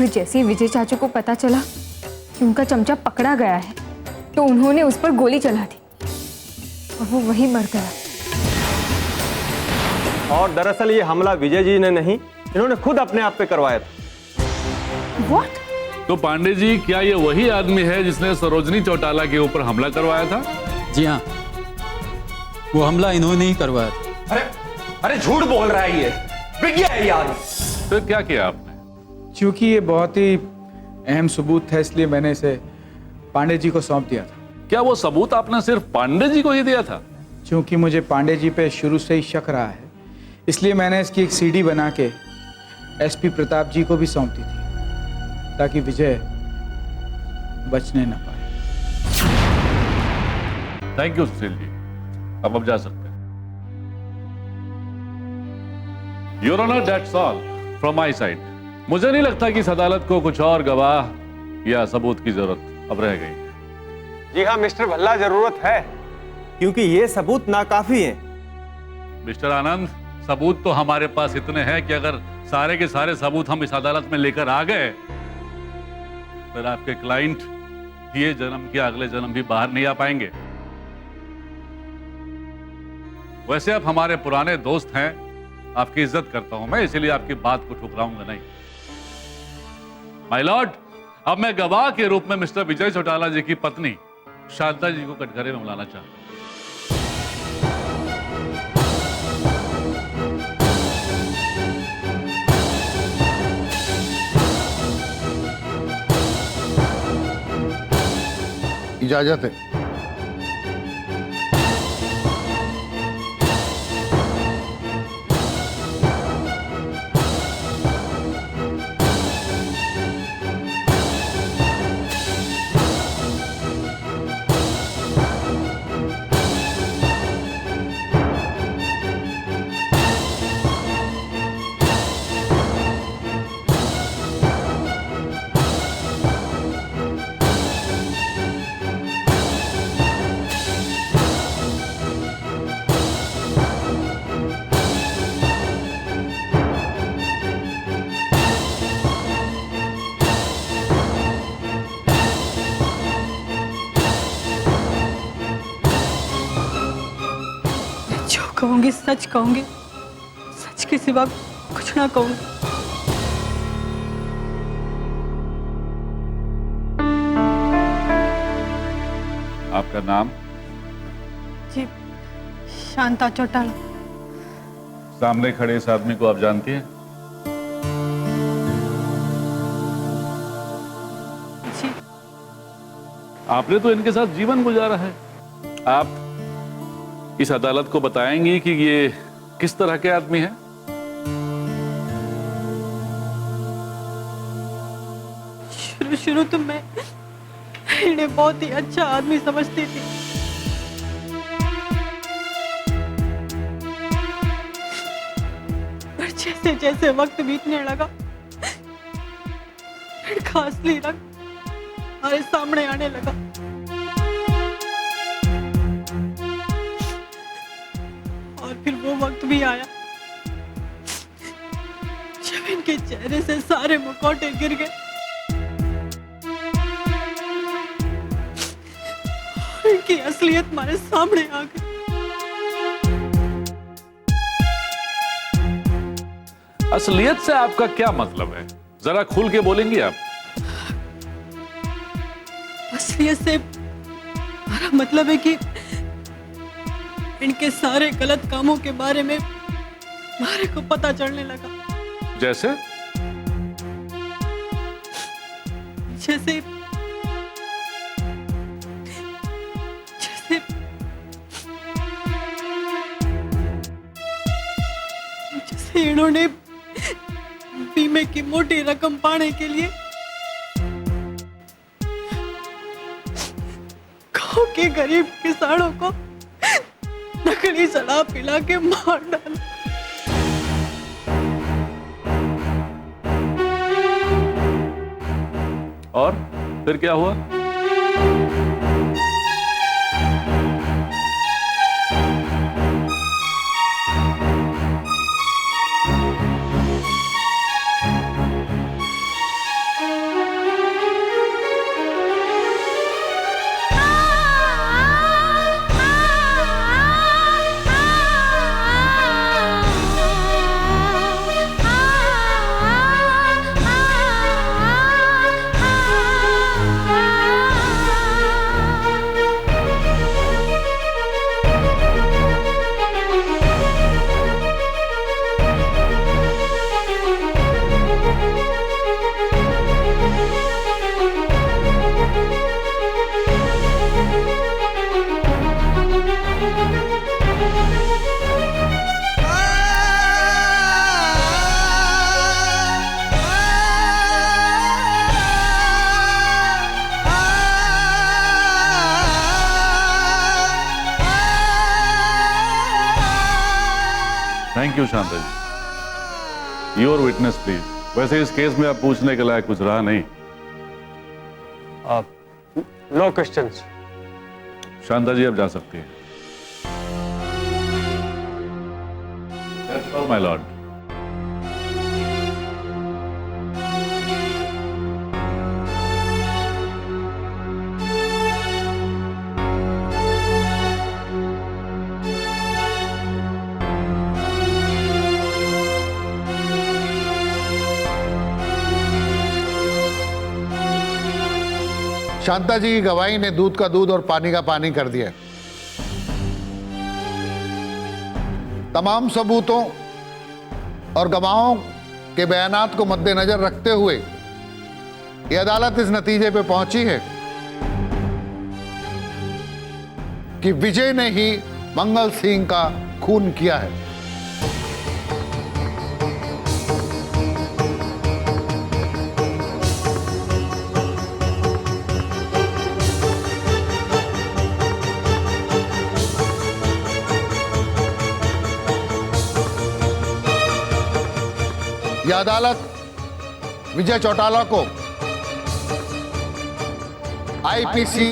जैसे ही विजय चाचू को पता चला कि उनका चमचा पकड़ा गया है तो उन्होंने उस पर गोली चला दी और वो वहीं मर गया। और दरअसल ये हमला विजय जी ने नहीं, इन्होंने खुद अपने आप पे करवाया था। What? तो पांडे जी, क्या ये वही आदमी है जिसने सरोजनी चौटाला के ऊपर हमला करवाया था? जी हाँ, वो हमला इन्होंने ही करवाया था। अरे झूठ बोल रहा है ये, बिक गया है ये आदमी। फिर क्या किया आपने? क्योंकि ये बहुत ही अहम सबूत था, इसलिए मैंने इसे पांडे जी को सौंप दिया था। क्या वो सबूत आपने सिर्फ पांडे जी को ही दिया था? क्योंकि मुझे पांडे जी पे शुरू से ही शक रहा है, इसलिए मैंने इसकी एक सीडी बना के एसपी प्रताप जी को भी सौंप दी थी, ताकि विजय बचने न पाए। थैंक यू सुशील जी, अब जा सकते हैं। Your honour, that's all from my side. मुझे नहीं लगता कि इस अदालत को कुछ और गवाह या सबूत की जरूरत अब रह गई। जी हाँ मिस्टर भल्ला, जरूरत है, क्योंकि ये सबूत नाकाफी हैं। मिस्टर आनंद, सबूत तो हमारे पास इतने हैं कि अगर सारे के सारे सबूत हम इस अदालत में लेकर आ गए फिर आपके क्लाइंट ये जन्म के अगले जन्म भी बाहर नहीं आ पाएंगे। वैसे आप हमारे पुराने दोस्त हैं, आपकी इज्जत करता हूं मैं, इसीलिए आपकी बात को ठुकराऊंगा नहीं। माय लॉर्ड, अब मैं गवाह के रूप में मिस्टर विजय चौटाला जी की पत्नी शांता जी को कटघरे में बुलाना चाहता हूं। इजाजत है। कहूंगी सच कहूंगी, सच के सिवा कुछ ना कहूंगी। आपका नाम? जी, शांता चौटाला। सामने खड़े इस आदमी को आप जानती हैं? जी। आपने तो इनके साथ जीवन गुजारा है। आप इस अदालत को बताएंगी कि ये किस तरह के आदमी हैं? शुरू तो मैं इन्हें बहुत ही अच्छा आदमी समझती थी, पर जैसे जैसे वक्त बीतने लगा इनका असली रंग हमारे सामने आने लगा। और फिर वो वक्त भी आया जब इनके चेहरे से सारे मुखौटे गिर गए। इनकी असलियत हमारे सामने आ गई। असलियत से आपका क्या मतलब है? जरा खुल के बोलेंगी आप? असलियत से हमारा मतलब है कि इनके सारे गलत कामों के बारे में हमारे को पता चलने लगा। जैसे? जैसे इन्होंने बीमे की मोटी रकम पाने के लिए गांव के गरीब किसानों को नकली शराब पिला के मार डाला। और फिर क्या हुआ? Thank you Shanta ji. Your witness please. वैसे इस केस में अब पूछने के लायक कुछ रहा नहीं। Know questions. शांता जी अब जा सकती हैं। That's all, my lord. Shanta जी की गवाही ने दूध का दूध और पानी का पानी कर दिया। तमाम सबूतों और गवाहों के बयानात को मद्देनजर रखते हुए यह अदालत इस नतीजे पे पहुंची है कि विजय ने ही मंगल सिंह का खून किया है। यह अदालत विजय चौटाला को आईपीसी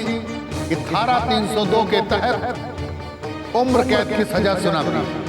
की धारा 302 के तहत उम्र कैद की सजा सुनाती है।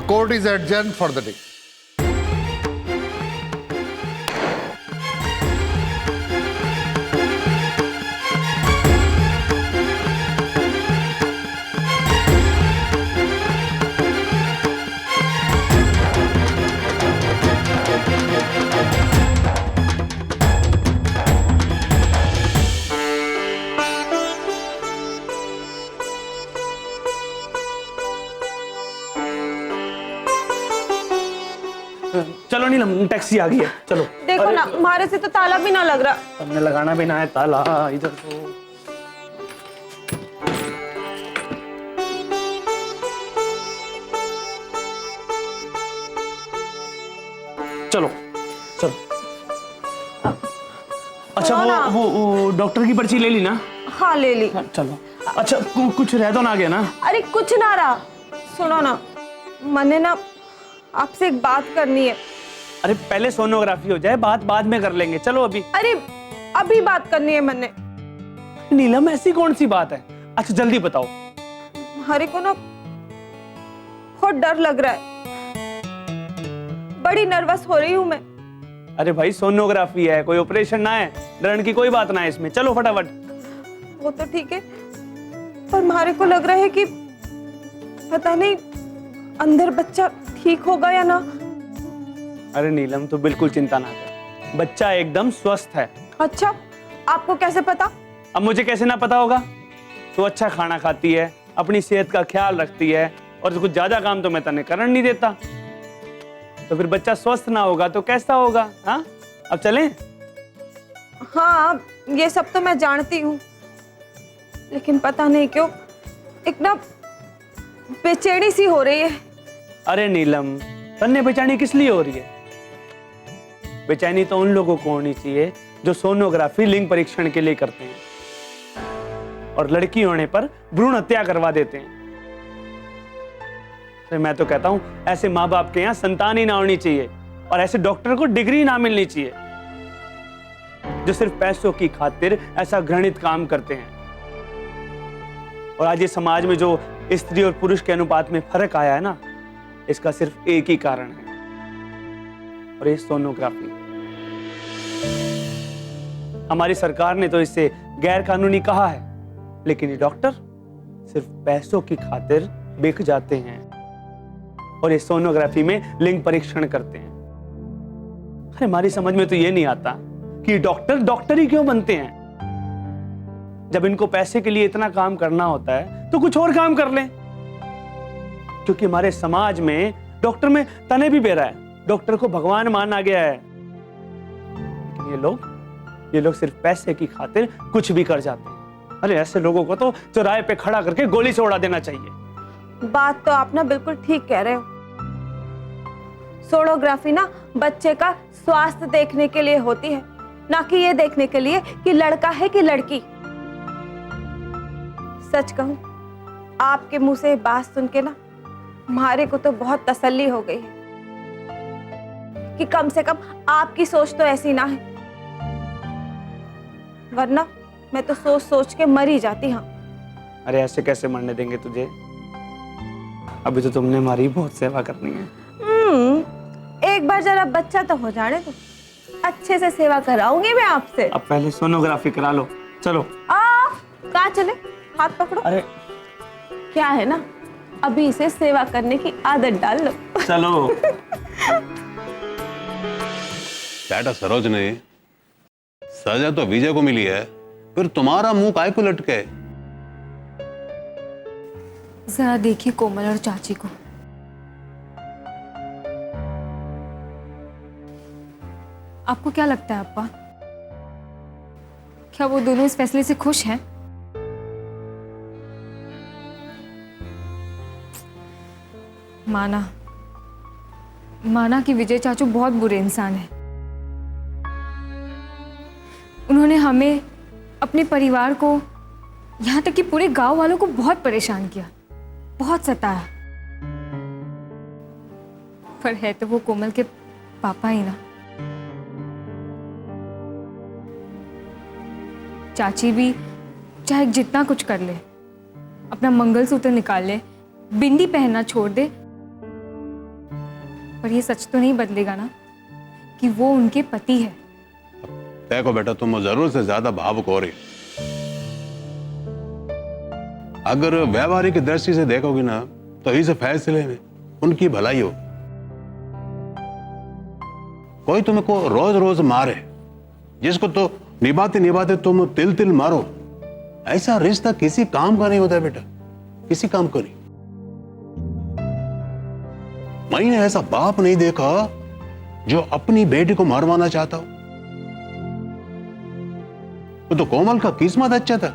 Court is adjourned for the day. चलो नीलम, टैक्सी आ गई है, चलो। देखो ना, हमारे से तो ताला भी ना लग रहा। हमने लगाना भी ना है ताला इधर तो। चलो चलो। अच्छा वो डॉक्टर की पर्ची ले ली ना? हाँ ले ली। चलो। अच्छा कुछ रह तो ना गया ना? अरे कुछ ना रहा। सुनो ना, मैंने ना आपसे एक बात करनी है। अरे पहले सोनोग्राफी हो जाए, बात बाद में कर लेंगे। चलो अभी। अरे अभी बात करनी है मैंने। नीलम ऐसी कौन सी बात है? अच्छा जल्दी बताओ। हमारे को ना बहुत डर लग रहा है, बड़ी नर्वस हो रही हूँ मैं। अरे भाई सोनोग्राफी है, कोई ऑपरेशन ना है, डरने की कोई बात ना है इसमें। चलो फटाफट। वो तो ठीक है, पर हमारे को लग रहा है कि पता नहीं अंदर बच्चा ठीक होगा या ना। अरे नीलम तो बिल्कुल चिंता ना कर, बच्चा एकदम स्वस्थ है। अच्छा, आपको कैसे पता? अब मुझे कैसे ना पता होगा? तो अच्छा खाना खाती है, अपनी सेहत का ख्याल रखती है, और कुछ ज्यादा काम तो मैं तने करने नहीं देता। तो फिर बच्चा स्वस्थ ना होगा तो कैसा होगा? हाँ अब चलें? हाँ ये सब तो मैं जानती हूँ, लेकिन पता नहीं क्यों एक ना बेचैनी सी हो रही है। अरे नीलम, तन्ने बेचैनी किस लिए हो रही है? बेचैनी तो उन लोगों को होनी चाहिए जो सोनोग्राफी लिंग परीक्षण के लिए करते हैं और लड़की होने पर भ्रूण हत्या करवा देते हैं। तो मैं तो कहता हूं ऐसे माँ बाप के यहाँ संतान ही ना होनी चाहिए और ऐसे डॉक्टर को डिग्री ना मिलनी चाहिए। जो सिर्फ पैसों की खातिर ऐसा घृणित काम करते हैं। और आज ये समाज में जो स्त्री और पुरुष के अनुपात में फर्क आया है ना, इसका सिर्फ एक ही कारण है, और ये सोनोग्राफी। हमारी सरकार ने तो इसे गैर कानूनी कहा है, लेकिन ये डॉक्टर सिर्फ पैसों की खातिर बिक जाते हैं और ये सोनोग्राफी में लिंग परीक्षण करते हैं। अरे हमारी समझ में तो ये नहीं आता कि डॉक्टर ही क्यों बनते हैं। जब इनको पैसे के लिए इतना काम करना होता है तो कुछ और काम कर लें, क्योंकि हमारे समाज में डॉक्टर में तने भी बेरा है, डॉक्टर को भगवान माना गया है। लेकिन ये लोग सिर्फ पैसे की खातिर कुछ भी कर जाते हैं। अरे ऐसे लोगों को तो चौराहे पे खड़ा करके गोली से उड़ा देना चाहिए। बात तो आप ना बिल्कुल ठीक कह रहे हो। सोनोग्राफी ना बच्चे का स्वास्थ्य देखने के लिए होती है, ना कि ये देखने के लिए कि लड़का है कि लड़की। सच कहूं, आपके मुंह से बात सुन के ना हमारे को तो बहुत तसल्ली हो गई है कि कम से कम आपकी सोच तो ऐसी ना है, वरना मैं तो सोच सोच के मर ही जाती। हाँ, अरे ऐसे कैसे मरने देंगे तुझे? अभी तो तुमने हमारी बहुत सेवा करनी है। एक बार जरा बच्चा तो हो जाने तो अच्छे से सेवा कराऊंगी मैं आपसे। अब पहले सोनोग्राफी करा लो, चलो। कहाँ चले? हाथ पकड़ो। अरे क्या है ना, अभी इसे सेवा करने की आदत डाल लो। चलो। बेटा सरोज ने सजा तो विजय को मिली है, फिर तुम्हारा मुंह काहे को लटके? जरा देखिए कोमल और चाची को। आपको क्या लगता है अप्पा, क्या वो दोनों इस फैसले से खुश हैं? माना कि विजय चाचू बहुत बुरे इंसान हैं। उन्होंने हमें, अपने परिवार को, यहाँ तक कि पूरे गांव वालों को बहुत परेशान किया, बहुत सताया। पर है तो वो कोमल के पापा ही ना। चाची भी चाहे जितना कुछ कर ले, अपना मंगलसूत्र निकाल ले, बिंदी पहनना छोड़ दे, पर ये सच तो नहीं बदलेगा ना कि वो उनके पति है। देखो बेटा, तुम जरूर से ज्यादा भावुक हो रही। अगर व्यवहारिक दृष्टि से देखोगी ना, तो इस फैसले में उनकी भलाई हो। कोई तुमको रोज रोज मारे, जिसको तो निभाते निभाते तुम तिल तिल मारो, ऐसा रिश्ता किसी काम का नहीं होता है बेटा, किसी काम का नहीं। मैंने ऐसा बाप नहीं देखा जो अपनी बेटी को मरवाना चाहता हो। तो कोमल का किस्मत अच्छा था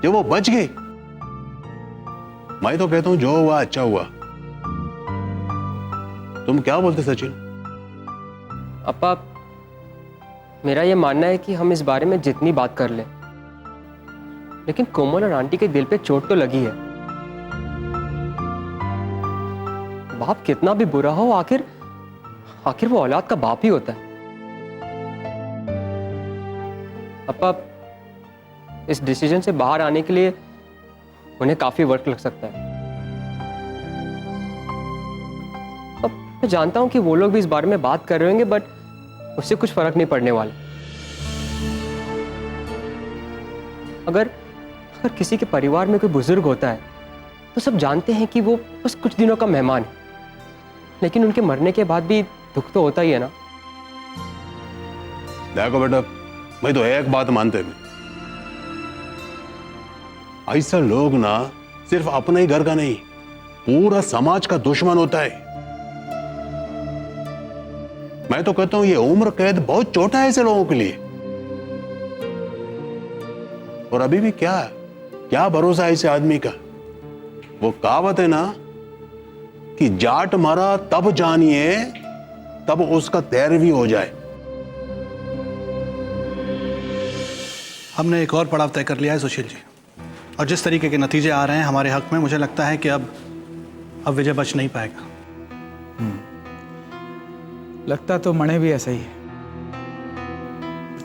जो वो बच गई। मैं तो कहता हूं जो हुआ अच्छा हुआ। तुम क्या बोलते सचिन? अप्पा, मेरा यह मानना है कि हम इस बारे में जितनी बात कर लें, लेकिन कोमल और आंटी के दिल पे चोट तो लगी है। बाप कितना भी बुरा हो, आखिर वो औलाद का बाप ही होता है। अप्पा, इस डिसीजन से बाहर आने के लिए उन्हें काफी वक्त लग सकता है। अब मैं जानता हूं कि वो लोग भी इस बारे में बात कर रहे होंगे, बट उससे कुछ फर्क नहीं पड़ने वाला। अगर किसी के परिवार में कोई बुजुर्ग होता है तो सब जानते हैं कि वो बस कुछ दिनों का मेहमान है, लेकिन उनके मरने के बाद भी दुख तो होता ही है ना। देखो बेटा, मैं तो एक बात मानते हैं, ऐसा लोग ना सिर्फ अपने ही घर का नहीं, पूरा समाज का दुश्मन होता है। मैं तो कहता हूं ये उम्र कैद बहुत छोटा है ऐसे लोगों के लिए। और अभी भी क्या भरोसा है ऐसे आदमी का? वो कहावत है ना कि जाट मरा तब जानिए तब उसका 13वीं हो जाए। हमने एक और पड़ाव तय कर लिया है सुशील जी, और जिस तरीके के नतीजे आ रहे हैं हमारे हक में, मुझे लगता है कि अब विजय बच नहीं पाएगा। लगता तो मणे भी ऐसा ही है।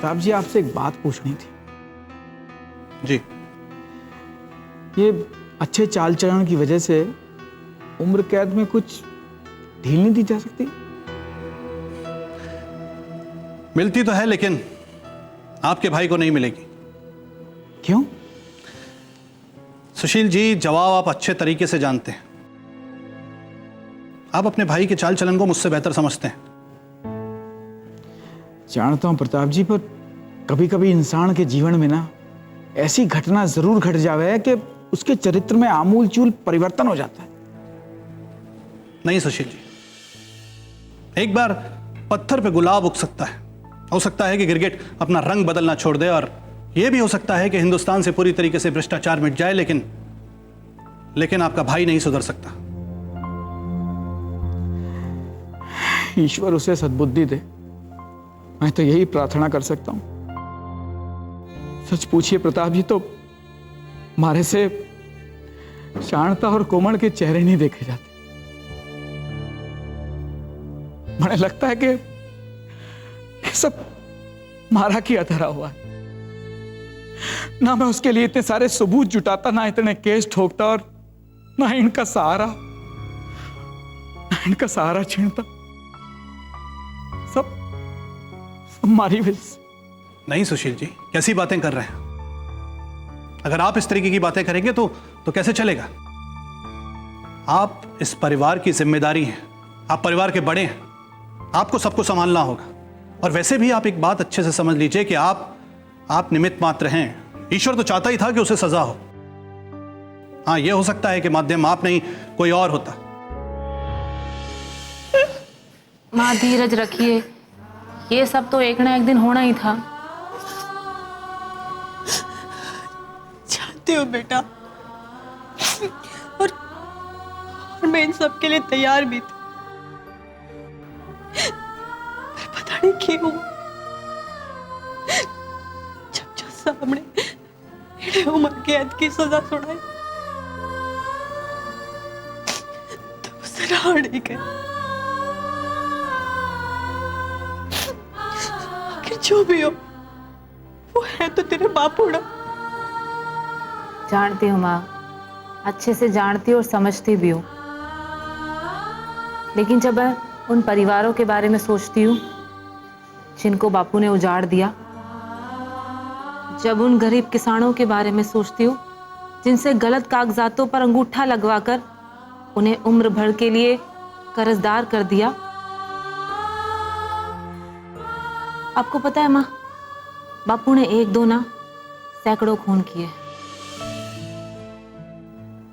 प्रताप जी, आपसे एक बात पूछनी थी। जी। ये अच्छे चाल चलन की वजह से उम्र कैद में कुछ ढील नहीं दी जा सकती? मिलती तो है, लेकिन आपके भाई को नहीं मिलेगी। क्यों? सुशील जी, जवाब आप अच्छे तरीके से जानते हैं। आप अपने भाई के चाल चलन को मुझसे बेहतर समझते हैं। जानता हूं प्रताप जी, पर कभी कभी इंसान के जीवन में ना ऐसी घटना जरूर घट जावे है कि उसके चरित्र में आमूल चूल परिवर्तन हो जाता है। नहीं सुशील जी, एक बार पत्थर पे गुलाब उग सकता है। हो सकता है कि गिरगिट अपना रंग बदलना छोड़ दे, और यह भी हो सकता है कि हिंदुस्तान से पूरी तरीके से भ्रष्टाचार मिट जाए, लेकिन आपका भाई नहीं सुधर सकता। ईश्वर उसे सद्बुद्धि दे, मैं तो यही प्रार्थना कर सकता हूं। सच पूछिए प्रताप जी, तो मारे से शांता और कोमल के चेहरे नहीं देखे जाते। मुझे लगता है कि ये सब मारा किया धरा हुआ है। ना मैं उसके लिए इतने सारे सबूत जुटाता, ना इतने केस ठोकता, और ना इनका सहारा छीनता। सब मारी वजह से। नहीं सुशील जी, कैसी बातें कर रहे हैं? अगर आप इस तरीके की बातें करेंगे तो कैसे चलेगा? आप इस परिवार की जिम्मेदारी हैं, आप परिवार के बड़े हैं, आपको सबको संभालना होगा। और वैसे भी आप एक बात अच्छे से समझ लीजिए कि आप निमित्त मात्र हैं। ईश्वर तो चाहता ही था कि उसे सजा हो। हाँ, यह हो सकता है कि माध्यम आप नहीं, कोई और होता। माँ धीरज रखिए, ये सब तो एक ना एक दिन होना ही था। जानती हूँ बेटा, और मैं इन सब के लिए तैयार भी थी। पता नहीं क्यों जब जो सामने इन्हें उम्र कैद की सजा सुनाई तो उसे रहा नहीं गया। आखिर जो भी हो, वो है तो तेरे बापू ना। जानती हूँ माँ, अच्छे से जानती हूँ और समझती भी हूँ, लेकिन जब मैं उन परिवारों के बारे में सोचती हूँ जिनको बापू ने उजाड़ दिया, जब उन गरीब किसानों के बारे में सोचती हूँ जिनसे गलत कागजातों पर अंगूठा लगवाकर उन्हें उम्र भर के लिए कर्जदार कर दिया। आपको पता है माँ, बापू ने एक दो ना सैकड़ों खून किए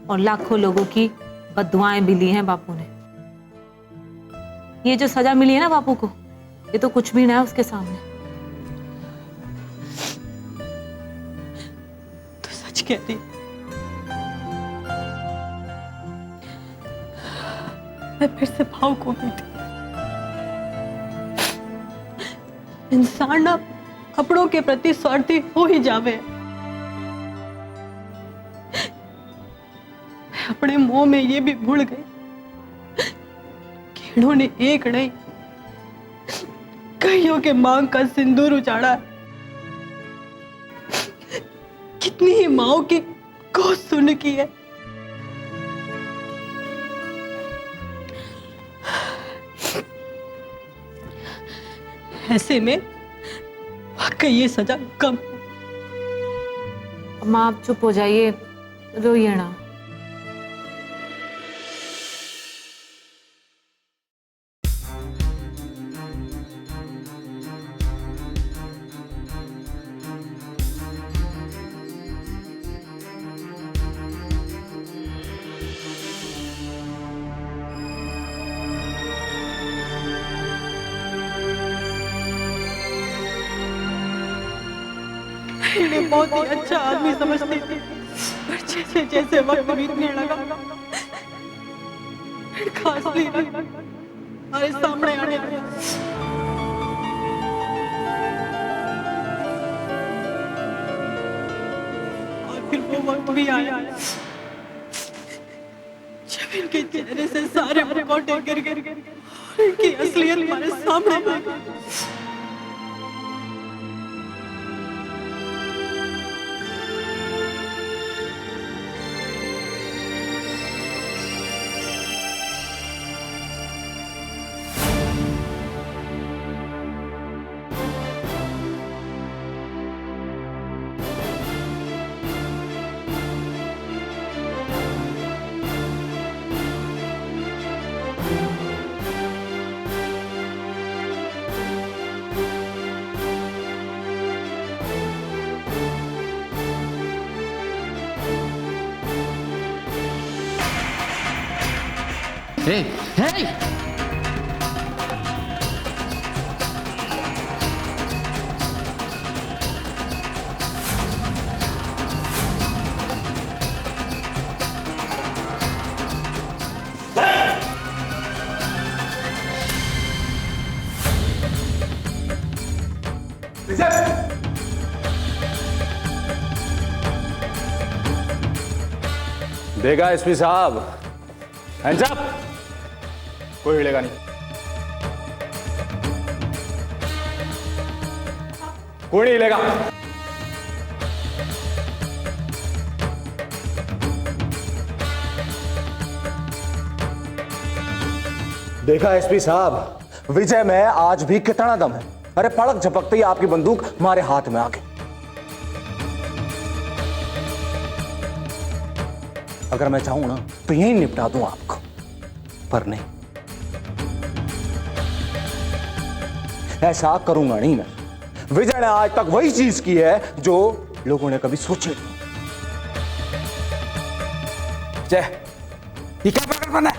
और लाखों लोगों की बद्दुआएं भी ली हैं बापू ने। ये जो सजा मिली है ना बापू को, ये तो कुछ भी ना है उसके सामने। तो सच कहती, मैं फिर से भाव को भी थी। इंसान ना अपनों के प्रति स्वार्थी हो ही जावे। मैं अपने मोह में ये भी भूल गई कि इन्होंने एक नहीं कईयों के मांग का सिंदूर उजाड़ा। कितनी ही माओं की गोद सुन की है। ऐसे में वाकई ये सजा कम। माँ आप चुप हो जाइए, रोइए ना। इन्हें बहुत ही अच्छा आदमी समझती थी, पर जैसे जैसे वक्त बीतने लगा खास हमारे सामने आने लगा। और फिर वो वक्त भी आया जब इनके चेहरे से सारे मुखौटे गिर गिर इनकी असलियत हमारे सामने आ गई। Hey, hey! देगा एसपी साहब, हैंड्स अप। कोई हिलेगा नहीं। कोई नहीं हिलेगा। देखा एसपी साहब, विजय में आज भी कितना दम है। अरे पड़क झपकते ही आपकी बंदूक हमारे हाथ में आ गई। अगर मैं चाहूं ना तो यहीं निपटा दूं आपको, पर नहीं, ऐसा करूंगा नहीं मैं। विजय ने आज तक वही चीज की है जो लोगों ने कभी सोची नहीं। जय, ये क्या पागलपन है?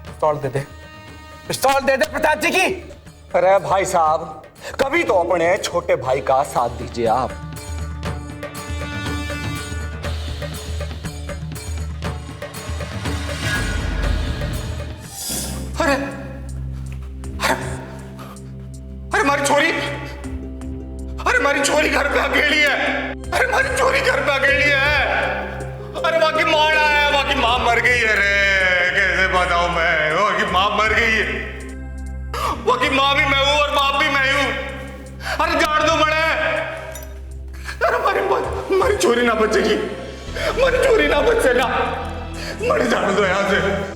पिस्तौल दे दे, पिस्तौल दे दे प्रताप जी की। अरे भाई साहब, कभी तो अपने छोटे भाई का साथ दीजिए आप। अरे हमारी छोरी, अरे हमारी छोरी घर पे अकेली है। अरे हमारी छोरी घर पे अकेली है। अरे वहां की मां आया, वहां की मां मर गई है। रे कैसे बताऊं मैं, वहां की मां मर गई है। वहां की मां भी मैं हूं और बाप भी मैं हूं। अरे जान दो बड़े। अरे हमारी छोरी ना बचेगी, हमारी छोरी ना बचेगा। मर जाने दो यहां से।